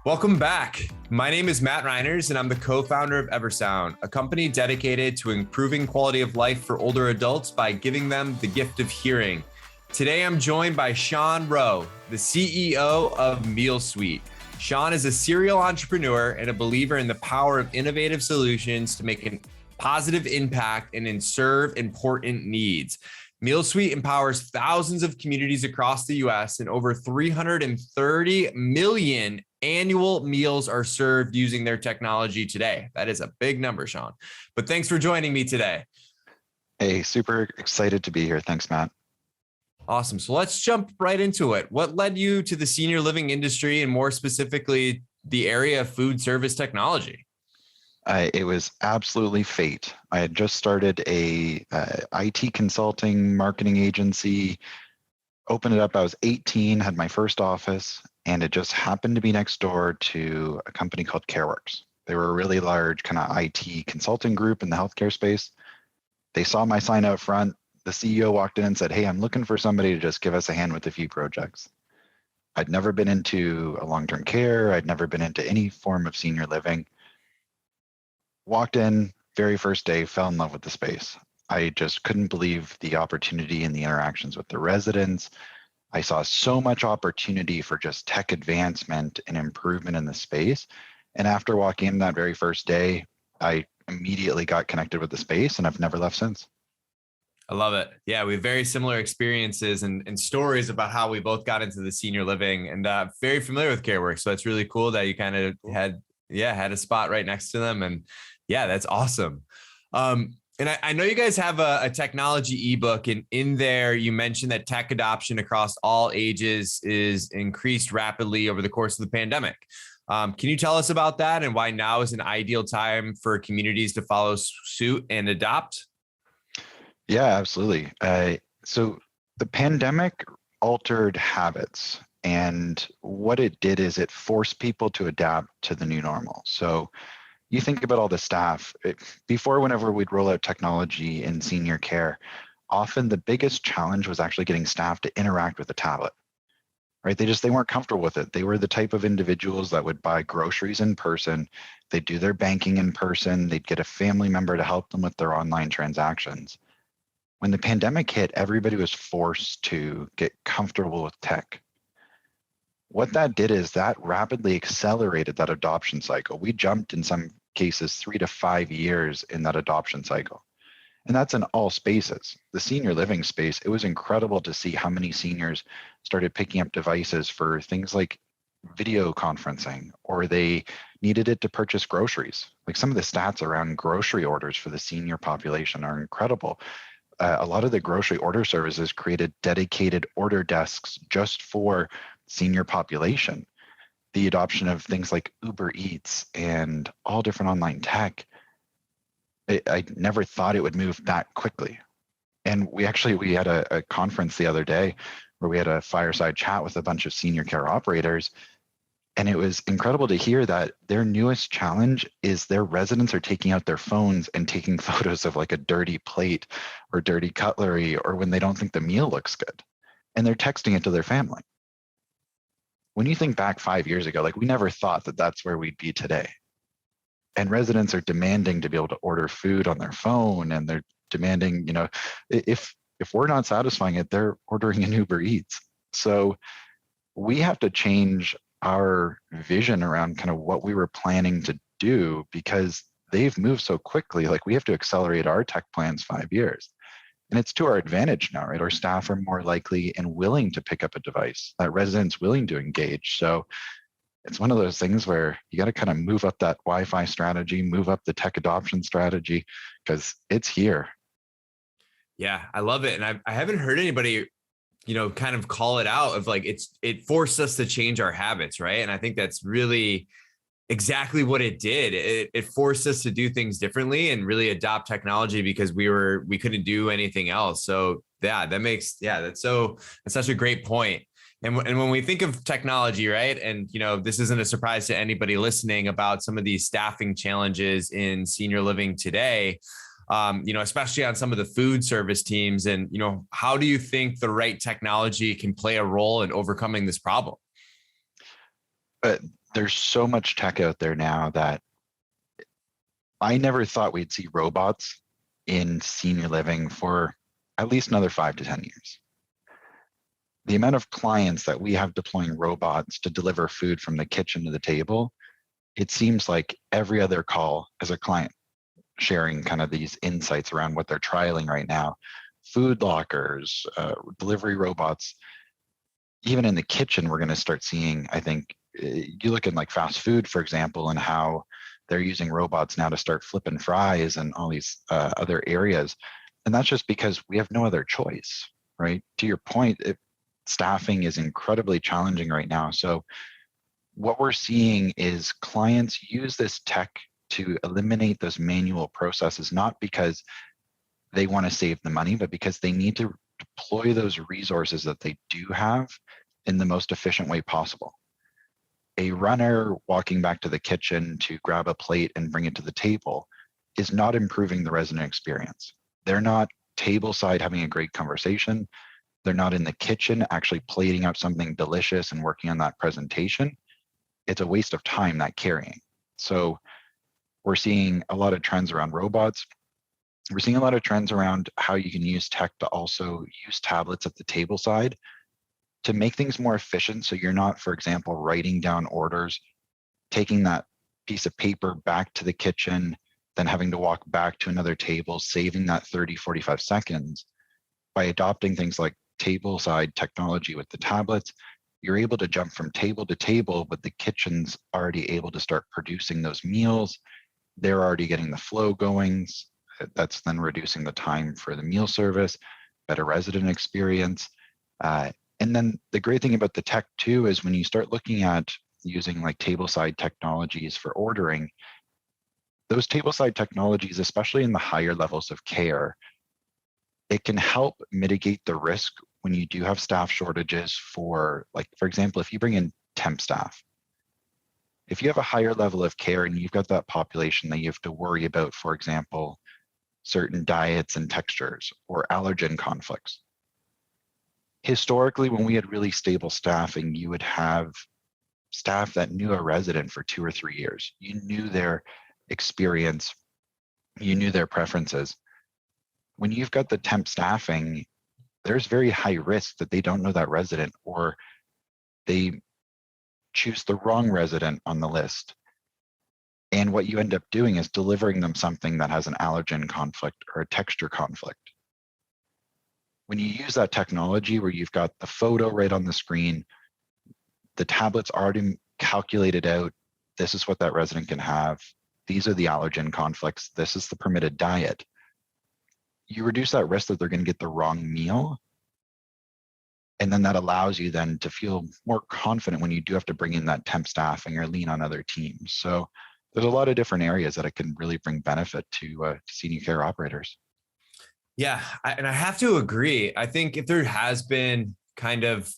Welcome back. My name is Matt Reiners, and I'm the co-founder of Eversound, a company dedicated to improving quality of life for older adults by giving them the gift of hearing. Today, I'm joined by Rowe, the CEO of MealSuite. Sean is a serial entrepreneur and a believer in the power of innovative solutions to make a positive impact and serve important needs. MealSuite empowers thousands of communities across the U.S. and over 330 million annual meals are served using their technology today. That is a big number, Sean. But thanks for joining me today. Hey, super excited to be here. Thanks, Matt. Awesome. So let's jump right into it. What led you to the senior living industry and more specifically the area of food service technology? It was absolutely fate. I had just started a IT consulting marketing agency, opened it up. I was 18, had my first office, and it just happened to be next door to a company called CareWorks. They were a really large kind of IT consulting group in the healthcare space. They saw my sign out front. The CEO walked in and said, "Hey, I'm looking for somebody to just give us a hand with a few projects." I'd never been into a long-term care. I'd never been into any form of senior living. Walked in, very first day, fell in love with the space. I just couldn't believe the opportunity and the interactions with the residents. I saw so much opportunity for just tech advancement and improvement in the space. And after walking in that very first day, I immediately got connected with the space and I've never left since. I love it. Yeah, we have very similar experiences and stories about how we both got into the senior living, and very familiar with CareWorks. So it's really cool that you kind of had a spot right next to them. And yeah, that's awesome. And I know you guys have a technology ebook, and in there you mentioned that tech adoption across all ages is increased rapidly over the course of the pandemic. Can you tell us about that and why now is an ideal time for communities to follow suit and adopt? Yeah, absolutely. So the pandemic altered habits, and what it did is it forced people to adapt to the new normal. So you think about all the staff. Before, whenever we'd roll out technology in senior care, often the biggest challenge was actually getting staff to interact with the tablet, right? They weren't comfortable with it. They were the type of individuals that would buy groceries in person. They'd do their banking in person. They'd get a family member to help them with their online transactions. When the pandemic hit, everybody was forced to get comfortable with tech. What that did is that rapidly accelerated that adoption cycle. We jumped in some cases 3 to 5 years in that adoption cycle. And that's in all spaces. The senior living space, it was incredible to see how many seniors started picking up devices for things like video conferencing, or they needed it to purchase groceries. Like some of the stats around grocery orders for the senior population are incredible. A lot of the grocery order services created dedicated order desks just for senior population. The adoption of things like Uber Eats and all different online tech, I never thought it would move that quickly. And we had a conference the other day where we had a fireside chat with a bunch of senior care operators. And it was incredible to hear that their newest challenge is their residents are taking out their phones and taking photos of like a dirty plate or dirty cutlery, or when they don't think the meal looks good. And they're texting it to their family. When you think back 5 years ago, like we never thought that that's where we'd be today. And residents are demanding to be able to order food on their phone, and they're demanding, if we're not satisfying it, they're ordering an Uber Eats. So we have to change our vision around kind of what we were planning to do, because they've moved so quickly. Like we have to accelerate our tech plans 5 years. And it's to our advantage now, right? Our staff are more likely and willing to pick up a device, that residents willing to engage. So it's one of those things where you got to kind of move up that Wi-Fi strategy, move up the tech adoption strategy, because it's here. Yeah, I love it. And I haven't heard anybody kind of call it out of like, it forced us to change our habits. Right. And I think that's really exactly what it did. It forced us to do things differently and really adopt technology because we couldn't do anything else. So yeah, that's such a great point. And when we think of technology, right, and this isn't a surprise to anybody listening about some of these staffing challenges in senior living today, especially on some of the food service teams. And how do you think the right technology can play a role in overcoming this problem? there's so much tech out there now that I never thought we'd see robots in senior living for at least another 5 to 10 years. The amount of clients that we have deploying robots to deliver food from the kitchen to the table, it seems like every other call is a client sharing kind of these insights around what they're trialing right now. Food lockers, delivery robots, even in the kitchen, we're going to start seeing, I think, you look at like fast food, for example, and how they're using robots now to start flipping fries and all these other areas. And that's just because we have no other choice, right? To your point, staffing is incredibly challenging right now. So what we're seeing is clients use this tech to eliminate those manual processes, not because they want to save the money, but because they need to deploy those resources that they do have in the most efficient way possible. A runner walking back to the kitchen to grab a plate and bring it to the table is not improving the resident experience. They're not tableside having a great conversation. They're not in the kitchen actually plating up something delicious and working on that presentation. It's a waste of time, that carrying. So we're seeing a lot of trends around robots. We're seeing a lot of trends around how you can use tech to also use tablets at the table side to make things more efficient. So you're not, for example, writing down orders, taking that piece of paper back to the kitchen, then having to walk back to another table, saving that 30, 45 seconds. By adopting things like table-side technology with the tablets, you're able to jump from table to table, but the kitchen's already able to start producing those meals. They're already getting the flow going. That's then reducing the time for the meal service, better resident experience. And then the great thing about the tech too is when you start looking at using like table-side technologies for ordering, those table-side technologies, especially in the higher levels of care, it can help mitigate the risk when you do have staff shortages for, like, for example, if you bring in temp staff, if you have a higher level of care and you've got that population that you have to worry about, for example, certain diets and textures or allergen conflicts. Historically, when we had really stable staffing, you would have staff that knew a resident for 2 or 3 years. You knew their experience, you knew their preferences. When you've got the temp staffing, there's very high risk that they don't know that resident or they choose the wrong resident on the list. And what you end up doing is delivering them something that has an allergen conflict or a texture conflict. When you use that technology where you've got the photo right on the screen, the tablet's already calculated out, this is what that resident can have, these are the allergen conflicts, this is the permitted diet. You reduce that risk that they're going to get the wrong meal. And then that allows you then to feel more confident when you do have to bring in that temp staffing or lean on other teams. So there's a lot of different areas that it can really bring benefit to senior care operators. Yeah, and I have to agree. I think if there has been kind of,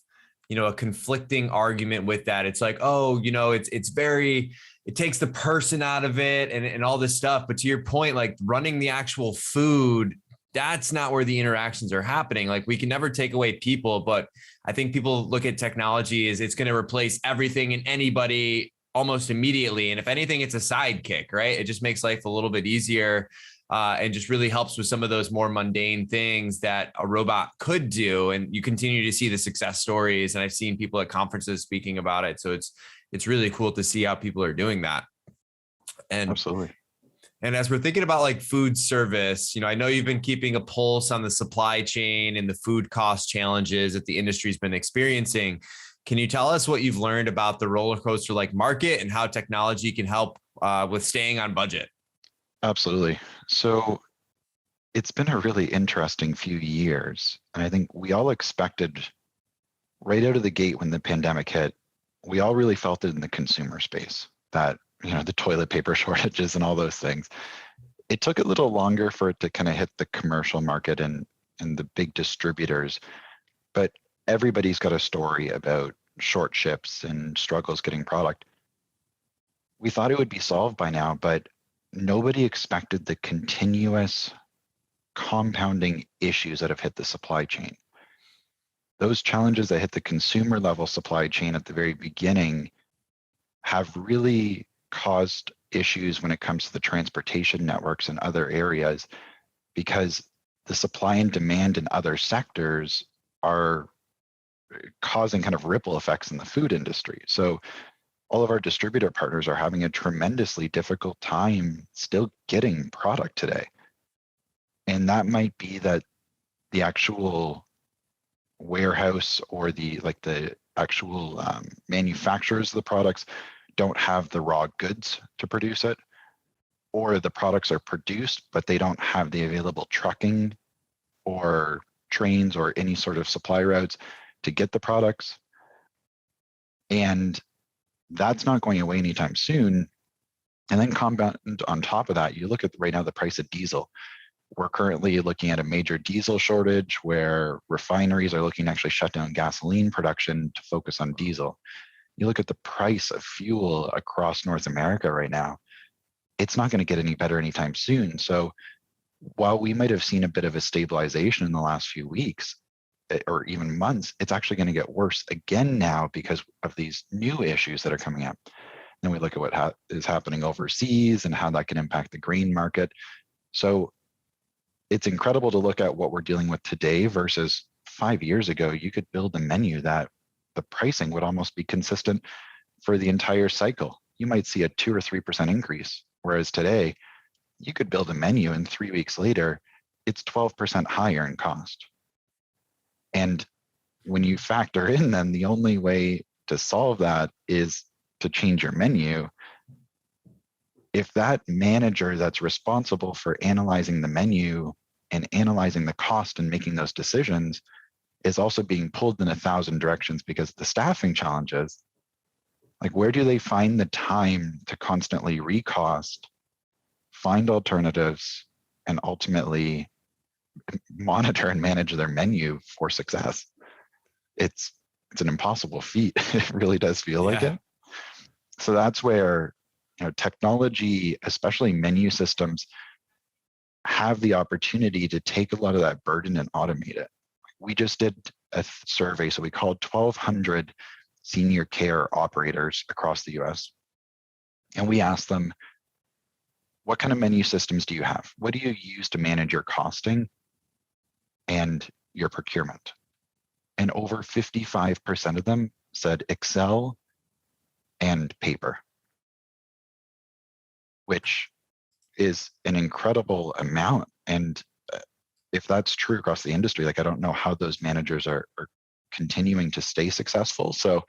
a conflicting argument with that, it's like, oh, it takes the person out of it and all this stuff. But to your point, like running the actual food, that's not where the interactions are happening. Like we can never take away people, but I think people look at technology as it's going to replace everything and anybody almost immediately. And if anything, it's a sidekick, right? It just makes life a little bit easier. And just really helps with some of those more mundane things that a robot could do. And you continue to see the success stories. And I've seen people at conferences speaking about it. So it's really cool to see how people are doing that. And absolutely. And as we're thinking about like food service, I know you've been keeping a pulse on the supply chain and the food cost challenges that the industry's been experiencing. Can you tell us what you've learned about the roller coaster like market and how technology can help with staying on budget? Absolutely. So it's been a really interesting few years. And I think we all expected right out of the gate when the pandemic hit, we all really felt it in the consumer space that, the toilet paper shortages and all those things. It took a little longer for it to kind of hit the commercial market and the big distributors, but everybody's got a story about short ships and struggles getting product. We thought it would be solved by now, but nobody expected the continuous compounding issues that have hit the supply chain. Those challenges that hit the consumer level supply chain at the very beginning have really caused issues when it comes to the transportation networks and other areas, because the supply and demand in other sectors are causing kind of ripple effects in the food industry. So all of our distributor partners are having a tremendously difficult time still getting product today. And that might be that the actual warehouse or the actual manufacturers of the products don't have the raw goods to produce it, or the products are produced but they don't have the available trucking or trains or any sort of supply routes to get the products. And that's not going away anytime soon. And then compound on top of that, you look at right now the price of diesel. We're currently looking at a major diesel shortage where refineries are looking to actually shut down gasoline production to focus on diesel. You look at the price of fuel across North America right now, it's not going to get any better anytime soon. So while we might have seen a bit of a stabilization in the last few weeks or even months, it's actually going to get worse again now because of these new issues that are coming up. Then we look at what is happening overseas and how that can impact the grain market. So it's incredible to look at what we're dealing with today versus 5 years ago. You could build a menu that the pricing would almost be consistent for the entire cycle. You might see a 2 or 3% increase, whereas today you could build a menu and 3 weeks later it's 12% higher in cost. And when you factor in then the only way to solve that is to change your menu. If that manager that's responsible for analyzing the menu and analyzing the cost and making those decisions is also being pulled in 1,000 directions because of the staffing challenges, like where do they find the time to constantly recost, find alternatives, and ultimately monitor and manage their menu for success? It's an impossible feat. It really does feel like it. So that's where technology, especially menu systems, have the opportunity to take a lot of that burden and automate it. We just did a survey, so we called 1,200 senior care operators across the US, and we asked them, what kind of menu systems do you have? What do you use to manage your costing and your procurement? And over 55% of them said Excel and paper, which is an incredible amount. And if that's true across the industry, like I don't know how those managers are continuing to stay successful. So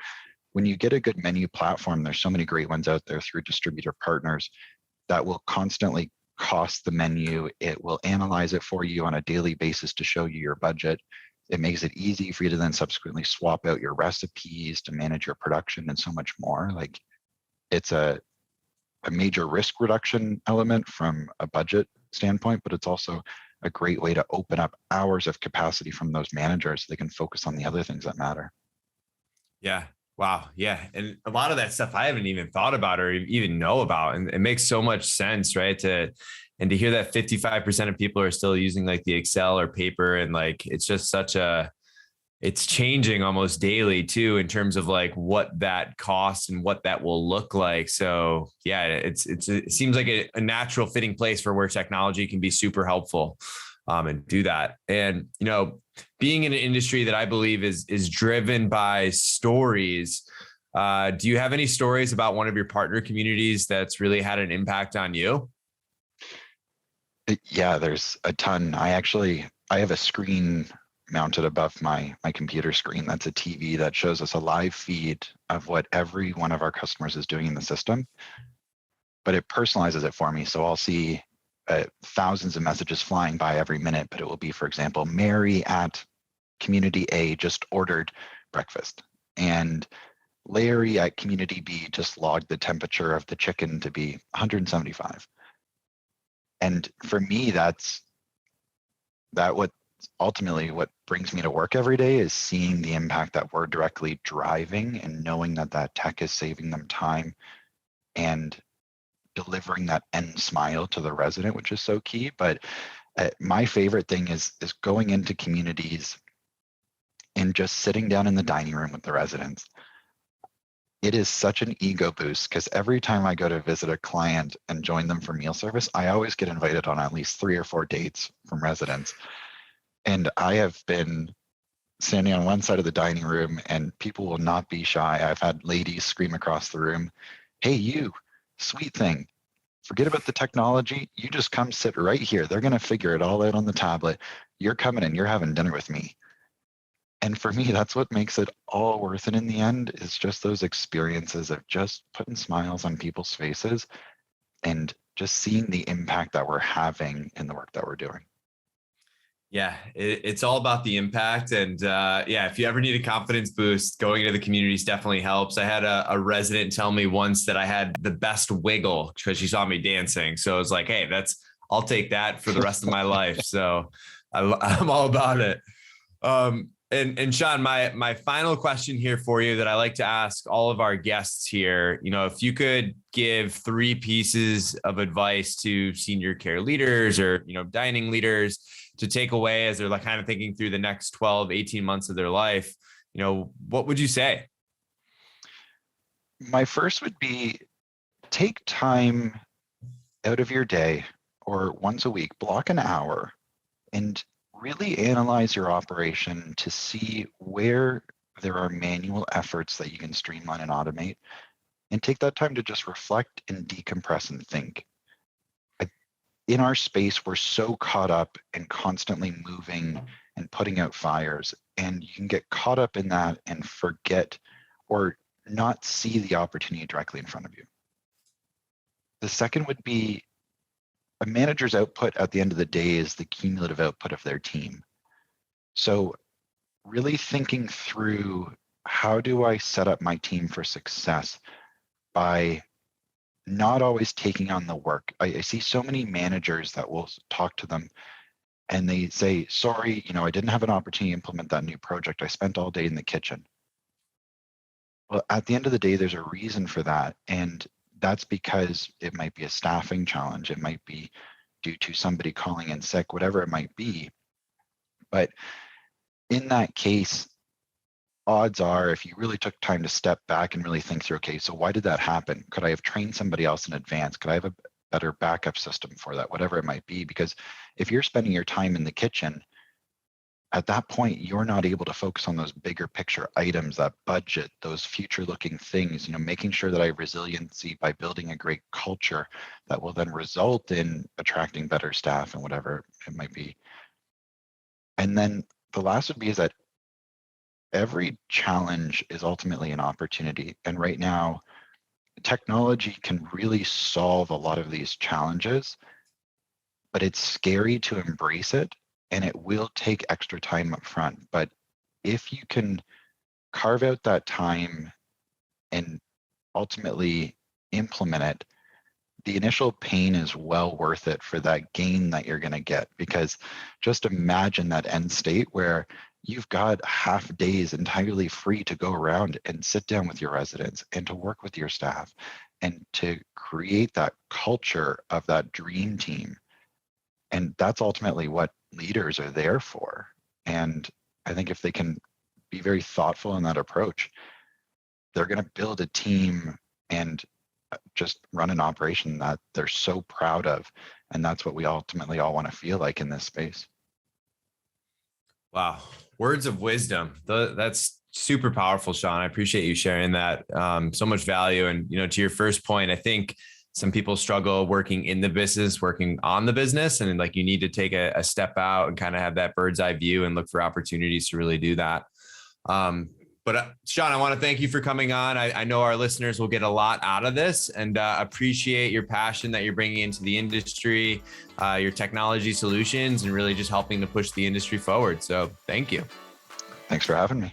when you get a good menu platform, there's so many great ones out there through distributor partners that will constantly cost the menu. It will analyze it for you on a daily basis to show you your budget. It makes it easy for you to then subsequently swap out your recipes to manage your production and so much more. Like it's a major risk reduction element from a budget standpoint, but it's also a great way to open up hours of capacity from those managers so they can focus on the other things that matter. Yeah. Wow. Yeah. And a lot of that stuff I haven't even thought about or even know about. And it makes so much sense, right? To hear that 55% of people are still using like the Excel or paper, and like, it's just it's changing almost daily too, in terms of like what that costs and what that will look like. So yeah, it seems like a natural fitting place for where technology can be super helpful and do that. And, being in an industry that I believe is driven by stories, do you have any stories about one of your partner communities that's really had an impact on you? Yeah, there's a ton. I have a screen mounted above my computer screen. That's a TV that shows us a live feed of what every one of our customers is doing in the system, but it personalizes it for me. So I'll see thousands of messages flying by every minute, but it will be, for example, Mary at community A just ordered breakfast, and Larry at community B just logged the temperature of the chicken to be 175. And for me, what ultimately what brings me to work every day is seeing the impact that we're directly driving and knowing that tech is saving them time and delivering that end smile to the resident, which is so key. But my favorite thing is going into communities and just sitting down in the dining room with the residents. it is such an ego boost because every time I go to visit a client and join them for meal service, I always get invited on at least 3 or 4 dates from residents. And I have been standing on one side of the dining room and people will not be shy. I've had ladies scream across the room, "Hey, you, sweet thing, forget about the technology. You just come sit right here. They're going to figure it all out on the tablet. You're coming and you're having dinner with me." And for me, that's what makes it all worth it in the end, is just those experiences of just putting smiles on people's faces and just seeing the impact that we're having in the work that we're doing. Yeah, it's all about the impact. And yeah, if you ever need a confidence boost, going into the communities definitely helps. I had a resident tell me once that I had the best wiggle because she saw me dancing. So I was like, hey, I'll take that for the rest of my life. So I'm all about it. And Sean, my final question here for you that I like to ask all of our guests here, if you could give 3 pieces of advice to senior care leaders or, dining leaders to take away as they're like kind of thinking through the next 12, 18 months of their life, what would you say? My first would be, take time out of your day or once a week, block an hour and really analyze your operation to see where there are manual efforts that you can streamline and automate, and take that time to just reflect and decompress and think. In our space, we're so caught up and constantly moving and putting out fires, and you can get caught up in that and forget or not see the opportunity directly in front of you. The second would be, a manager's output at the end of the day is the cumulative output of their team. So really thinking through, how do I set up my team for success by not always taking on the work. I see so many managers that will talk to them and they say, "Sorry, I didn't have an opportunity to implement that new project. I spent all day in the kitchen." Well, at the end of the day, there's a reason for that. And that's because it might be a staffing challenge. It might be due to somebody calling in sick, whatever it might be. But in that case, odds are, if you really took time to step back and really think through, okay, so why did that happen? Could I have trained somebody else in advance? Could I have a better backup system for that? Whatever it might be. Because if you're spending your time in the kitchen, at that point, you're not able to focus on those bigger picture items, that budget, those future looking things, making sure that I have resiliency by building a great culture that will then result in attracting better staff and whatever it might be. And then the last would be is that every challenge is ultimately an opportunity. And right now, technology can really solve a lot of these challenges, but it's scary to embrace it, and it will take extra time up front. But if you can carve out that time and ultimately implement it, the initial pain is well worth it for that gain that you're going to get. Because just imagine that end state where you've got half days entirely free to go around and sit down with your residents and to work with your staff and to create that culture of that dream team. And that's ultimately what leaders are there for. And I think if they can be very thoughtful in that approach, they're going to build a team and just run an operation that they're so proud of. And that's what we ultimately all want to feel like in this space. Wow. Words of wisdom. That's super powerful, Sean. I appreciate you sharing that. So much value. And, to your first point, I think some people struggle working in the business, working on the business. And like, you need to take a step out and kind of have that bird's eye view and look for opportunities to really do that. But Sean, I want to thank you for coming on. I know our listeners will get a lot out of this, and appreciate your passion that you're bringing into the industry, your technology solutions, and really just helping to push the industry forward. So thank you. Thanks for having me.